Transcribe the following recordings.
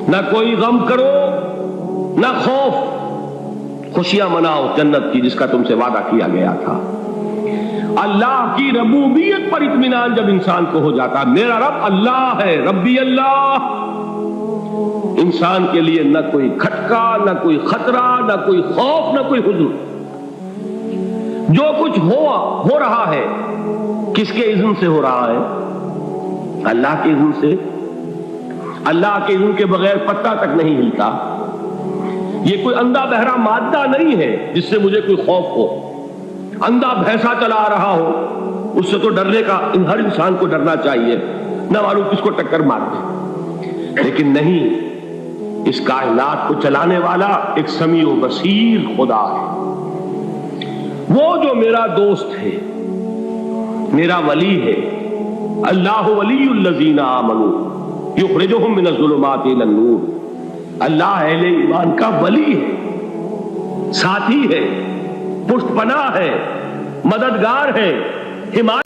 نہ کوئی غم کرو نہ خوف، خوشیاں مناؤ جنت کی جس کا تم سے وعدہ کیا گیا تھا۔ اللہ کی ربوبیت پر اطمینان جب انسان کو ہو جاتا، میرا رب اللہ ہے، ربی اللہ، انسان کے لیے نہ کوئی کھٹکا، نہ کوئی خطرہ، نہ کوئی خوف، نہ کوئی حزن۔ جو کچھ ہو رہا ہے کس کے اذن سے ہو رہا ہے؟ اللہ کے اذن سے۔ اللہ کے اذن کے بغیر پتا تک نہیں ہلتا۔ یہ کوئی اندھا بہرا مادہ نہیں ہے جس سے مجھے کوئی خوف ہو۔ اندھا بھینسا چلا رہا ہو اس سے تو ڈرنے کا ہر انسان کو ڈرنا چاہیے، نہ معلوم کس کو ٹکر مار دے، لیکن نہیں، اس کائنات کو چلانے والا ایک سمیع و بصیر خدا ہے۔ وہ جو میرا دوست ہے، میرا ولی ہے، اللہ ولی الذین آمنوا یخرجہم من الظلمات الی النور، اللہ اہل ایمان کا ولی ہے، ساتھی ہے، پشت پناہ ہے، مددگار ہے، حمایت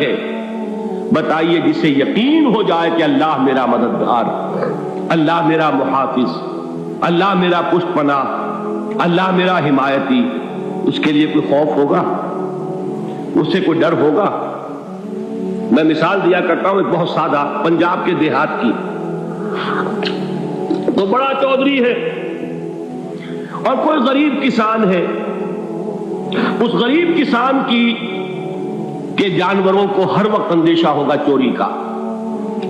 ہے۔ بتائیے جسے یقین ہو جائے کہ اللہ میرا مددگار، اللہ میرا محافظ، اللہ میرا پشت پناہ، اللہ میرا حمایتی، اس کے لیے کوئی خوف ہوگا؟ اس سے کوئی ڈر ہوگا؟ میں مثال دیا کرتا ہوں ایک بہت سادہ، پنجاب کے دیہات کی۔ تو بڑا چودھری ہے اور کوئی غریب کسان ہے، اس غریب کسان کے جانوروں کو ہر وقت اندیشہ ہوگا چوری کا،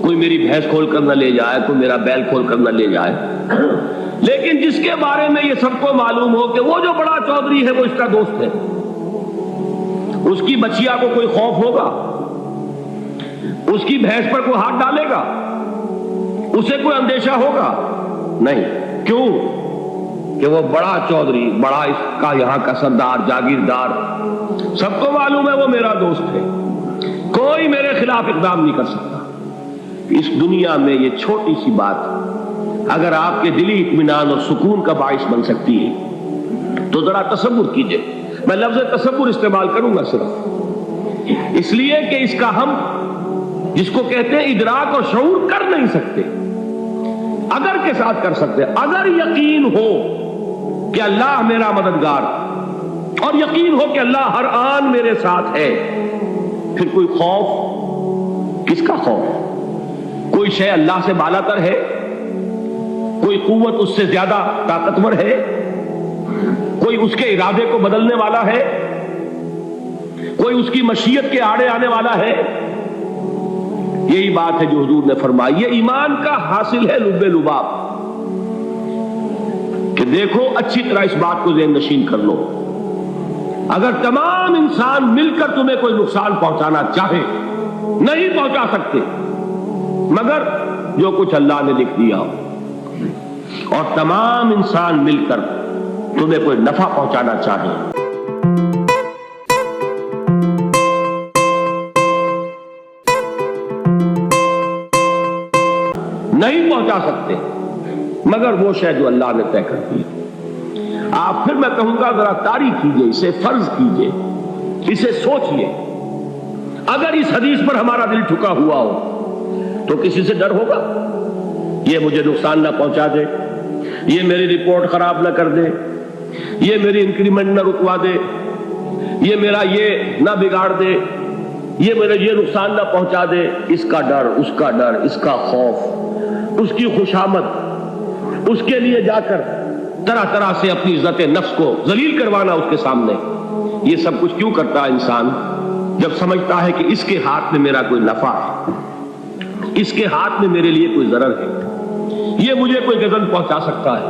کوئی میری بھینس کھول کر نہ لے جائے، کوئی میرا بیل کھول کر نہ لے جائے۔ لیکن جس کے بارے میں یہ سب کو معلوم ہو کہ وہ جو بڑا چودھری ہے وہ اس کا دوست ہے، اس کی بچیا کو کوئی خوف ہوگا؟ اس کی بھینس پر کوئی ہاتھ ڈالے گا؟ اسے کوئی اندیشہ ہوگا؟ نہیں۔ کیوں؟ کہ وہ بڑا چودھری، بڑا اس کا یہاں کا سردار، جاگیردار، سب کو معلوم ہے وہ میرا دوست ہے، کوئی میرے خلاف اقدام نہیں کر سکتا۔ اس دنیا میں یہ چھوٹی سی بات اگر آپ کے دلی اطمینان اور سکون کا باعث بن سکتی ہے تو ذرا تصور کیجئے۔ میں لفظ تصور استعمال کروں گا صرف اس لیے کہ اس کا ہم جس کو کہتے ہیں ادراک اور شعور کر نہیں سکتے، اگر کے ساتھ کر سکتے۔ اگر یقین ہو کہ اللہ میرا مددگار اور یقین ہو کہ اللہ ہر آن میرے ساتھ ہے، پھر کوئی خوف، کس کا خوف؟ کوئی شے اللہ سے بالاتر ہے؟ کوئی قوت اس سے زیادہ طاقتور ہے؟ کوئی اس کے ارادے کو بدلنے والا ہے؟ کوئی اس کی مشیت کے آڑے آنے والا ہے؟ یہی بات ہے جو حضور نے فرمائی، یہ ایمان کا حاصل ہے لب لباب، کہ دیکھو اچھی طرح اس بات کو ذہن نشین کر لو، اگر تمام انسان مل کر تمہیں کوئی نقصان پہنچانا چاہے نہیں پہنچا سکتے مگر جو کچھ اللہ نے لکھ دیا ہو، اور تمام انسان مل کر تمہیں کوئی نفع پہنچانا چاہے نہیں پہنچا سکتے مگر وہ شے جو اللہ نے طے کر دی۔ آپ پھر میں کہوں گا ذرا طاری کیجئے، اسے فرض کیجئے، اسے سوچئے، اگر اس حدیث پر ہمارا دل ٹھکا ہوا ہو تو کسی سے ڈر ہوگا؟ یہ مجھے نقصان نہ پہنچا دے، یہ میری رپورٹ خراب نہ کر دے، یہ میری انکریمنٹ نہ رکوا دے، یہ میرا یہ نہ بگاڑ دے، یہ میرا یہ نقصان نہ پہنچا دے، اس کا ڈر، اس کا ڈر، اس کا خوف، اس کی خوشامد، اس کے لیے جا کر طرح طرح سے اپنی عزت نفس کو ذلیل کروانا اس کے سامنے، یہ سب کچھ کیوں کرتا ہے انسان؟ جب سمجھتا ہے کہ اس کے ہاتھ میں میرا کوئی نفع ہے، اس کے ہاتھ میں میرے لیے کوئی ضرر ہے، یہ مجھے کوئی غضب پہنچا سکتا ہے،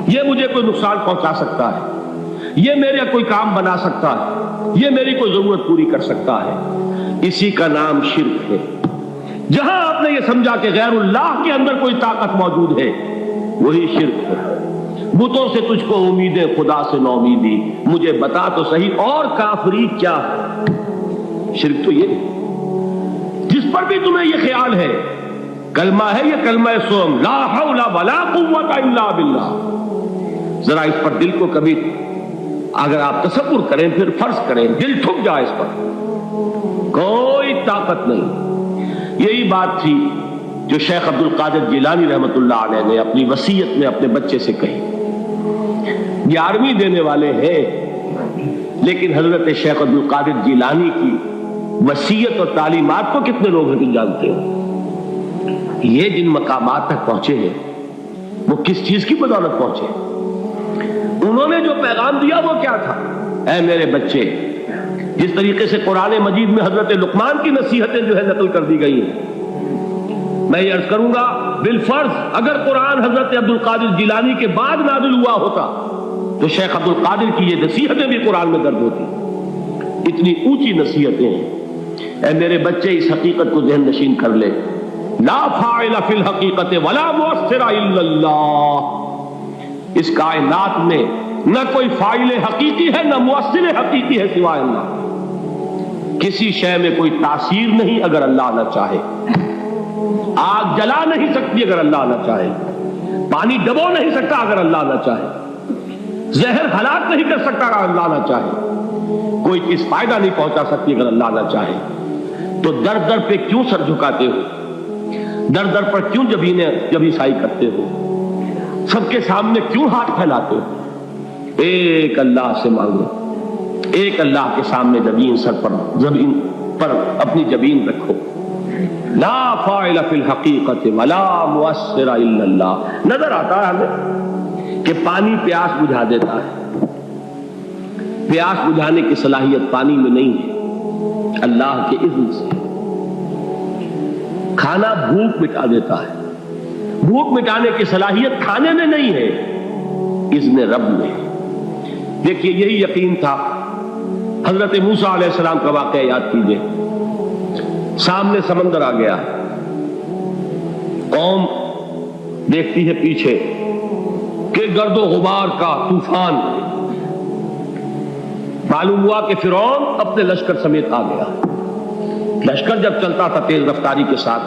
یہ مجھے کوئی نقصان پہنچا سکتا ہے، یہ میرا کوئی کام بنا سکتا ہے، یہ میری کوئی ضرورت پوری کر سکتا ہے، اسی کا نام شرک ہے۔ جہاں آپ نے یہ سمجھا کہ غیر اللہ کے اندر کوئی طاقت موجود ہے وہی شرک ہے۔ بتوں سے تجھ کو امیدیں، خدا سے نومیدی، مجھے بتا تو صحیح اور کافری کیا ہے؟ شرک تو یہ جس پر بھی تمہیں یہ خیال ہے، کلمہ ہے یہ کلمہ سوم، لا حول ولا قوت الا باللہ، ذرا اس پر دل کو کبھی اگر آپ تصور کریں پھر فرض کریں دل ٹھک جائے اس پر، کوئی طاقت نہیں۔ یہی بات تھی جو شیخ عبد القادر جیلانی رحمۃ اللہ علیہ نے اپنی وصیت میں اپنے بچے سے کہی۔ 11ویں دینے والے ہیں، لیکن حضرت شیخ عبد القادر جیلانی کی وصیت اور تعلیمات کو کتنے لوگ نہیں جانتے ہو؟ یہ جن مقامات تک پہنچے ہیں وہ کس چیز کی بدولت پہنچے؟ انہوں نے جو پیغام دیا وہ کیا تھا؟ اے میرے بچے، جس طریقے سے قرآن مجید میں حضرت لقمان کی نصیحتیں جو ہے نقل کر دی گئی ہیں، میں یہ عرض کروں گا بالفرض اگر قرآن حضرت عبد القادر جیلانی کے بعد نازل ہوا ہوتا تو شیخ عبد القادر کی یہ نصیحتیں بھی قرآن میں درج ہوتی۔ اتنی اونچی نصیحتیں ہیں۔ اے میرے بچے، اس حقیقت کو ذہن نشین کر لے، لا فاعل فی الحقیقت ولا مؤثر الا اللہ۔ اس کائنات میں نہ کوئی فاعل حقیقی ہے نہ مؤثر حقیقی ہے سوائے اللہ۔ کسی شے میں کوئی تاثیر نہیں اگر اللہ نہ چاہے۔ آگ جلا نہیں سکتی اگر اللہ نہ چاہے، پانی ڈبو نہیں سکتا اگر اللہ نہ چاہے، زہر ہلاک نہیں کر سکتا اگر اللہ نہ چاہے، کوئی چیز فائدہ نہیں پہنچا سکتی اگر اللہ نہ چاہے۔ تو در در پہ کیوں سر جھکاتے ہو؟ در در پر کیوں جبیں سائی کرتے ہو؟ سب کے سامنے کیوں ہاتھ پھیلاتے ہو؟ ایک اللہ سے مانگو، ایک اللہ کے سامنے زمین پر اپنی جبین رکھو۔ لا فاعل فی الحقیقت ولا مؤثر الا اللہ۔ نظر آتا ہے ہمیں کہ پانی پیاس بجھا دیتا ہے، پیاس بجھانے کی صلاحیت پانی میں نہیں ہے، اللہ کے اذن سے۔ کھانا بھوک مٹا دیتا ہے، بھوک مٹانے کی صلاحیت کھانے میں نہیں ہے، اذن رب میں۔ دیکھیے یہی یقین تھا حضرت موسیٰ علیہ السلام کا واقعہ یاد کیجئے۔ سامنے سمندر آ گیا، قوم دیکھتی ہے پیچھے کہ گرد و غبار کا طوفان۔ معلوم ہوا کہ فرعون اپنے لشکر سمیت آ گیا۔ لشکر جب چلتا تھا تیز رفتاری کے ساتھ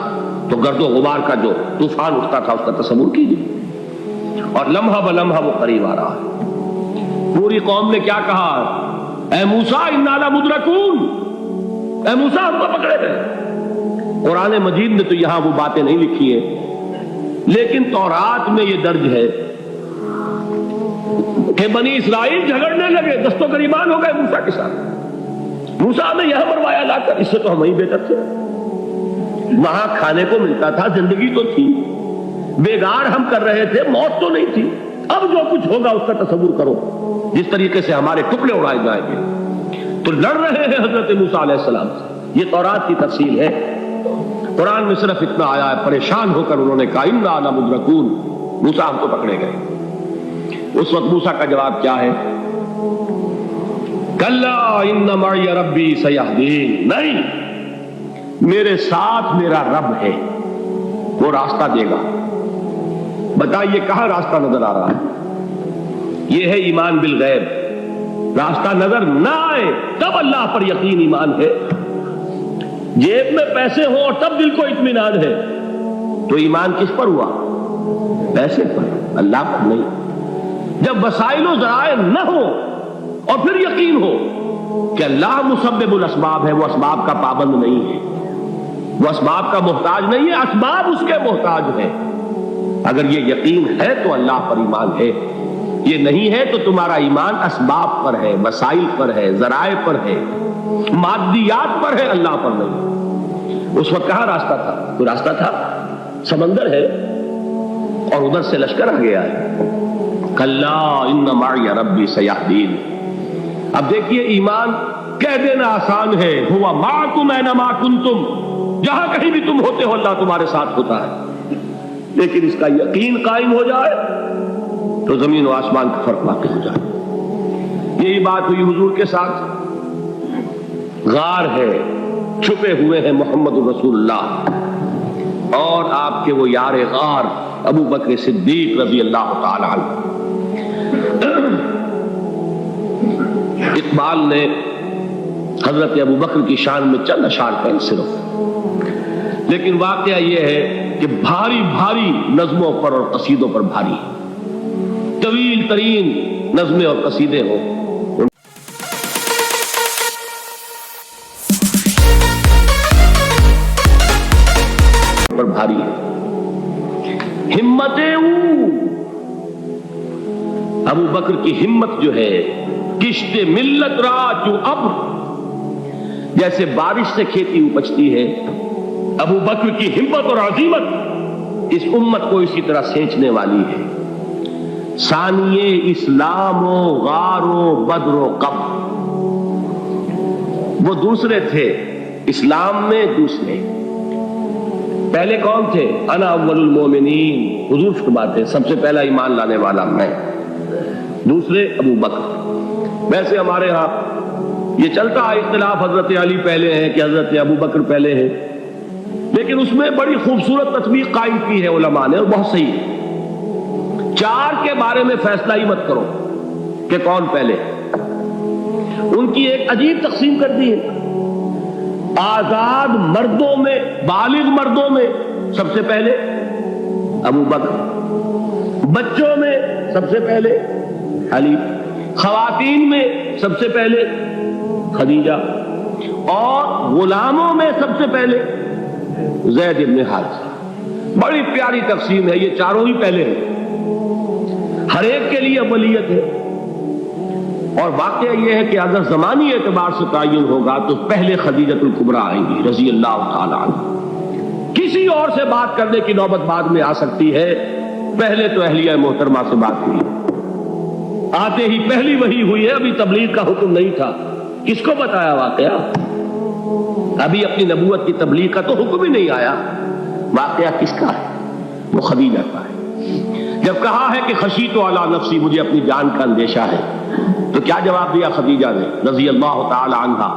تو گرد و غبار کا جو طوفان اٹھتا تھا اس کا تصور کیجیے، اور لمحہ بلمحہ وہ قریب آ رہا ہے۔ پوری قوم نے کیا کہا؟ اے موسیٰ انا لمدرکون، اے موسیٰ ہم کو پکڑے گئے۔ قرآن مجید نے تو یہاں وہ باتیں نہیں لکھی ہیں، لیکن تورات میں یہ درج ہے کہ بنی اسرائیل جھگڑنے لگے، دست و گریبان ہو گئے موسیٰ کے ساتھ۔ موسیٰ نے یہ مروایا لا کر، اس سے تو ہم ہی بہتر تھے، وہاں کھانے کو ملتا تھا، زندگی تو تھی، بیگار ہم کر رہے تھے، موت تو نہیں تھی۔ اب جو کچھ ہوگا اس کا تصور کرو، جس طریقے سے ہمارے ٹکڑے اڑائے جائیں گے۔ تو لڑ رہے ہیں حضرت موسیٰ علیہ السلام سے۔ یہ تورات کی تفصیل ہے، قرآن میں صرف اتنا آیا ہے، پریشان ہو کر انہوں نے کہا انا لمدرکون، موسیٰ ہم کو پکڑے گئے۔ اس وقت موسیٰ کا جواب کیا ہے؟ کلا ان معی ربی سیہدین، نہیں، میرے ساتھ میرا رب ہے، وہ راستہ دے گا۔ بتائیے کہاں راستہ نظر آ رہا ہے؟ یہ ہے ایمان بالغیب۔ راستہ نظر نہ آئے تب اللہ پر یقین ایمان ہے۔ جیب میں پیسے ہوں اور تب دل کو اطمینان ہے تو ایمان کس پر ہوا؟ پیسے پر، اللہ پر نہیں۔ جب وسائل و ذرائع نہ ہو اور پھر یقین ہو کہ اللہ مسبب الاسباب ہے، وہ اسباب کا پابند نہیں ہے، وہ اسباب کا محتاج نہیں ہے، اسباب اس کے محتاج ہے۔ اگر یہ یقین ہے تو اللہ پر ایمان ہے، یہ نہیں ہے تو تمہارا ایمان اسباب پر ہے، وسائل پر ہے، ذرائع پر ہے، مادیات پر ہے، اللہ پر نہیں۔ اس وقت کہاں راستہ تھا؟ کوئی راستہ تھا؟ سمندر ہے اور ادھر سے لشکر آ گیا ہے۔ کلا ان معی ربی سیہدین۔ اب دیکھیے ایمان کہہ دینا آسان ہے، ہوا معکم اینما کنتم، جہاں کہیں بھی تم ہوتے ہو اللہ تمہارے ساتھ ہوتا ہے، لیکن اس کا یقین قائم ہو جائے تو زمین و آسمان کا فرق واقع ہو جائے۔ یہی بات ہوئی حضور کے ساتھ۔ غار ہے، چھپے ہوئے ہیں محمد رسول اللہ اور آپ کے وہ یار غار ابو بکر صدیق رضی اللہ تعالی عنہ۔ اقبال نے حضرت ابو بکر کی شان میں چند اشعار کہیں صرف، لیکن واقعہ یہ ہے کہ بھاری بھاری نظموں پر اور قصیدوں پر بھاری، طویل ترین نظمیں اور قصیدے ہوں، بخاری ہے. ہمت ابو بکر کی ہمت جو ہے، کشت ملت را جو ابر، جیسے بارش سے کھیتی اپجتی ہے، ابو بکر کی ہمت اور عزیمت اس امت کو اسی طرح سینچنے والی ہے. ثانیے اسلام و غار و بدر و قبر، وہ دوسرے تھے اسلام میں، دوسرے. پہلے کون تھے؟ انا اول المومنین، حضور فرماتے ہیں سب سے پہلا ایمان لانے والا میں. دوسرے ابو بکر. ویسے ہمارے ہاں یہ چلتا ہے اختلاف، حضرت علی پہلے ہیں کہ حضرت ابو بکر پہلے ہیں، لیکن اس میں بڑی خوبصورت تطبیق قائم کی ہے علماء نے، اور بہت صحیح ہے. چار کے بارے میں فیصلہ ہی مت کرو کہ کون پہلے. ان کی ایک عجیب تقسیم کر دی ہے. آزاد مردوں میں، بالغ مردوں میں سب سے پہلے ابو بکر، بچوں میں سب سے پہلے علی، خواتین میں سب سے پہلے خدیجہ، اور غلاموں میں سب سے پہلے زید بن حارثہ. بڑی پیاری تقسیم ہے، یہ چاروں ہی پہلے ہیں، ہر ایک کے لیے اولیت ہے. اور واقعہ یہ ہے کہ اگر زمانی اعتبار سے تعین ہوگا تو پہلے خدیجۃ الکبریٰ آئیں گی رضی اللہ تعالی عنہ. کسی اور سے بات کرنے کی نوبت بعد میں آ سکتی ہے، پہلے تو اہلیہ محترمہ سے بات ہوئی. آتے ہی پہلی وحی ہوئی ہے، ابھی تبلیغ کا حکم نہیں تھا. کس کو بتایا واقعہ؟ ابھی اپنی نبوت کی تبلیغ کا تو حکم ہی نہیں آیا. واقعہ کس کا ہے؟ وہ خدیجہ کا ہے. جب کہا ہے کہ خشیت علی نفسی، مجھے اپنی جان کا اندیشہ ہے، تو کیا جواب دیا خدیجہ نے رضی اللہ تعالی عنہا؟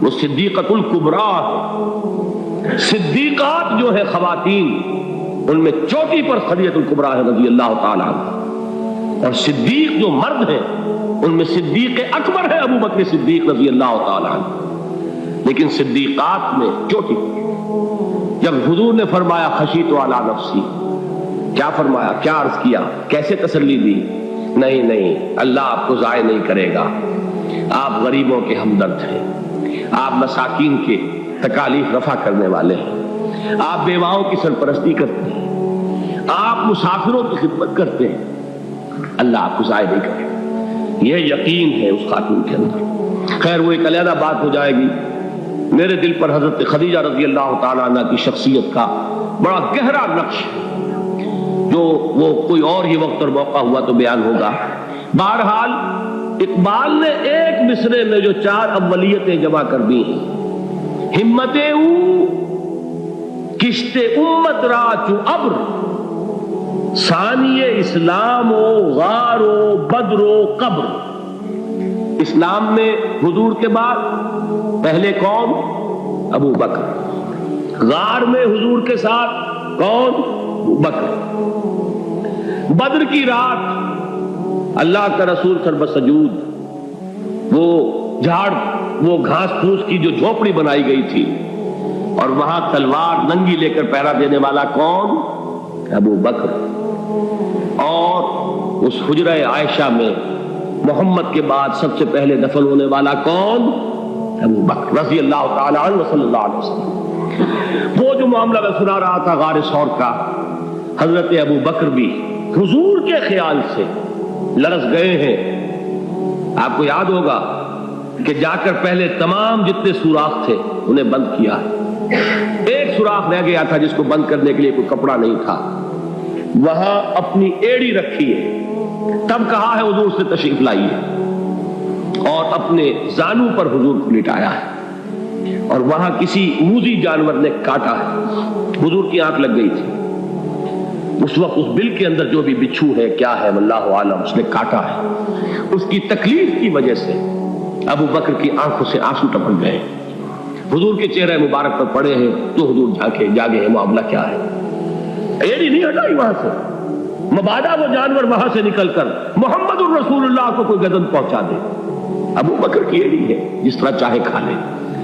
وہ صدیقۃ الکبریٰ ہے. صدیقات جو ہے خواتین، ان میں چوٹی پر خدیجۃ الکبریٰ ہے رضی اللہ تعالی عنہا. اور صدیق جو مرد ہیں ان میں صدیق اکبر ہے ابو بکر صدیق رضی اللہ تعالی عنہ. لیکن صدیقات میں چوٹی پر. جب حضور نے فرمایا خشیت علی نفسی، کیا فرمایا، کیا عرض کیا، کیسے تسلی دی؟ نہیں نہیں، اللہ آپ کو ضائع نہیں کرے گا. آپ غریبوں کے ہمدرد ہیں، آپ مساکین کے تکالیف رفع کرنے والے ہیں، آپ بیواؤں کی سرپرستی کرتے ہیں، آپ مسافروں کی خدمت کرتے ہیں. اللہ آپ کو ضائع نہیں کرے گا. یہ یقین ہے اس خاتون کے اندر. خیر وہ ایک علیحدہ بات ہو جائے گی. میرے دل پر حضرت خدیجہ رضی اللہ تعالیٰ عنہ کی شخصیت کا بڑا گہرا نقش، جو وہ کوئی اور ہی وقت اور موقع ہوا تو بیان ہوگا. بہرحال اقبال نے ایک مصرے میں جو چار اولیتیں جمع کر دی ہیں، ہمت او کشت امت را چو ابر، ثانی اسلام و غار و بدر و قبر. اسلام میں حضور کے بعد پہلے کون؟ ابو بکر. غار میں حضور کے ساتھ کون؟ ابو بکر. بدر کی رات اللہ کا رسول سر سجود، وہ جھاڑ، وہ گھاس پھوس کی جو جھوپڑی بنائی گئی تھی، اور وہاں تلوار ننگی لے کر پہرا دینے والا کون؟ ابو بکر. اور اس حجرہ عائشہ میں محمد کے بعد سب سے پہلے دفن ہونے والا کون؟ ابو بکر رضی اللہ تعالی عنہ صلی اللہ علیہ وسلم. وہ جو معاملہ میں سنا رہا تھا غار ثور کا، حضرت ابو بکر بھی حضور کے خیال سے لرز گئے ہیں. آپ کو یاد ہوگا کہ جا کر پہلے تمام جتنے سوراخ تھے انہیں بند کیا ہے. ایک سوراخ رہ گیا تھا جس کو بند کرنے کے لیے کوئی کپڑا نہیں تھا. وہاں اپنی ایڑی رکھی ہے، تب کہا ہے حضور سے تشریف لائیے، اور اپنے زانو پر حضور کو لٹایا ہے، اور وہاں کسی موذی جانور نے کاٹا ہے. حضور کی آنکھ لگ گئی تھی اس وقت. اس بل کے اندر جو بھی بچھو ہے کیا ہے واللہ عالم، اس نے کاٹا ہے. اس کی تکلیف کی وجہ سے ابو بکر کی آنکھوں سے آنسو ٹپک گئے. حضور کے چہرے مبارک پر پڑے ہیں تو حضور جاگے ہیں، معاملہ کیا ہے؟ ایڑی نہیں ہٹائی وہاں سے، مبادا وہ جانور وہاں سے نکل کر محمد الرسول اللہ کو کوئی گزن پہنچا دے. ابو بکر کی ایڑی ہے، جس طرح چاہے کھا لے،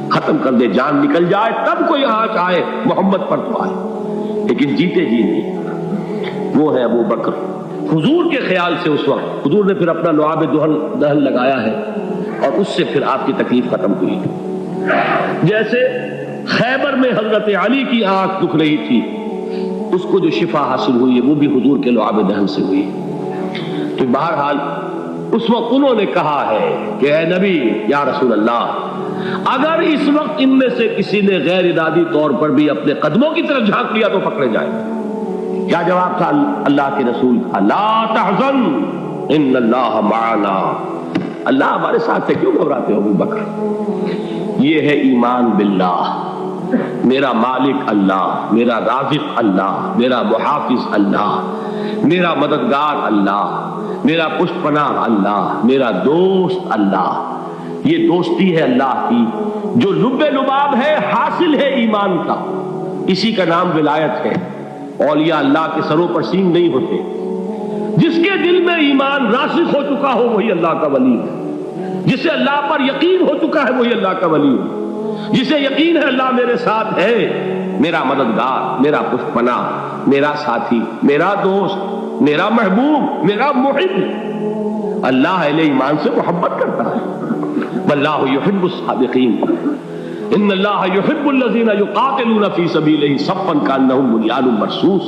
ختم کر دے، جان نکل جائے تب کوئی آنچ آئے محمد پر تو آئے، لیکن جیتے جی نہیں. وہ ہے ابو بکر. حضور کے خیال سے اس وقت حضور نے پھر اپنا لعاب دہن لگایا ہے، اور اس سے پھر آپ کی تکلیف ختم ہوئی. جیسے خیبر میں حضرت علی کی آنکھ دکھ رہی تھی اس کو جو شفا حاصل ہوئی ہے وہ بھی حضور کے لعاب دہن سے ہوئی. تو بہرحال اس وقت انہوں نے کہا ہے کہ اے نبی یا رسول اللہ، اگر اس وقت ان میں سے کسی نے غیر ارادی طور پر بھی اپنے قدموں کی طرف جھانک لیا تو پکڑے جائیں. کیا جواب تھا اللہ کے رسول کا؟ لا تحزن ان اللہ معنا. اللہ ہمارے ساتھ ہے، کیوں گھبراتے ہو ابو بکر؟ یہ ہے ایمان باللہ. میرا مالک اللہ، میرا رازق اللہ، میرا محافظ اللہ، میرا مددگار اللہ، میرا پشت پناہ اللہ، میرا دوست اللہ. یہ دوستی ہے اللہ کی جو لب لباب ہے، حاصل ہے ایمان کا. اسی کا نام ولایت ہے. اولیاء اللہ کے سروں پر سینگ نہیں ہوتے. جس کے دل میں ایمان راسخ ہو چکا ہو وہی اللہ کا ولی ہے. جسے اللہ پر یقین ہو چکا ہے وہی اللہ کا ولی ہے. جسے یقین ہے اللہ میرے ساتھ ہے، میرا مددگار، میرا پشت پناہ، میرا ساتھی، میرا دوست، میرا محبوب، میرا محب. اللہ اہل ایمان سے محبت کرتا ہے. واللہ یحب الصادقین. ان اللہ یحب الذین یقاتلون فی سبیلہ صفا کانہم بنیان مرصوص.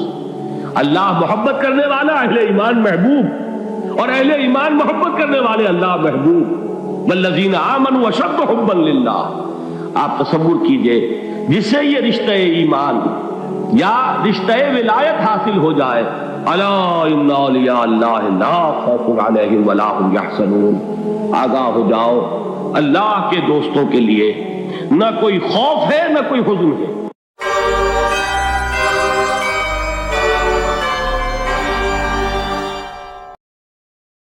اللہ محبت کرنے والا، اہل ایمان محبوب، اور اہل ایمان محبت کرنے والے اللہ محبوب. والذین آمنوا اشد حبا للہ. آپ تصور کیجئے جسے یہ رشتہ ایمان یا رشتہ ولایت حاصل ہو جائے، الا ان اولیاء اللہ لا خوف علیہم ولا هم یحزنون. آگاہ ہو جاؤ، اللہ کے دوستوں کے لیے نہ کوئی خوف ہے نہ کوئی حزن ہے.